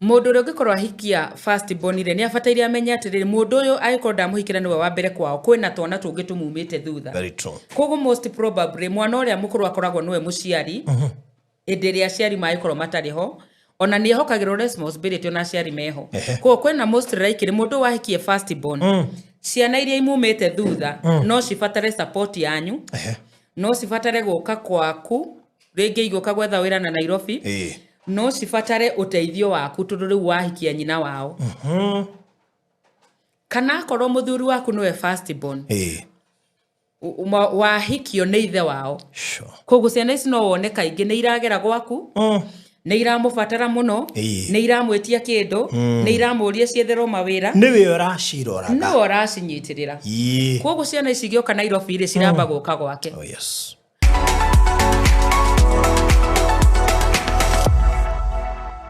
Mundu uri ngikorwo ahikia first born ire ni abataire amenya atiriri mundu uyu agikorwo ndamuhikira niwe wa mbere kwao kwina twana tungi tumumite thutha. Very true. Koguo most probably mwana uria mukuru akoragwo niwe muciari indi ria aciari magikorwo matariho ona ni ehokagirwo responsibility ona aciari meho. Koguo kwina most likely mundu wahikie first born ciana iria imumite thutha no cibatare support yanyu no cibatare guka kwaku ringi iguka gwetha wira na Nairobi no cibatare uteithio waku tondu riu wahikia nyina wao kana korwo muthuri waku niwe first born wahikio ni ithe wao koguo ciana ici no wone kaingi ni iragera gwaku ni iramubatara muno ni iramwetia kindu ni iramuria cietherwo mawira niwe uracirora no uracinyitirira koguo ciana ici gioka Nairobi ri ciramba guka gwake. Oh yes.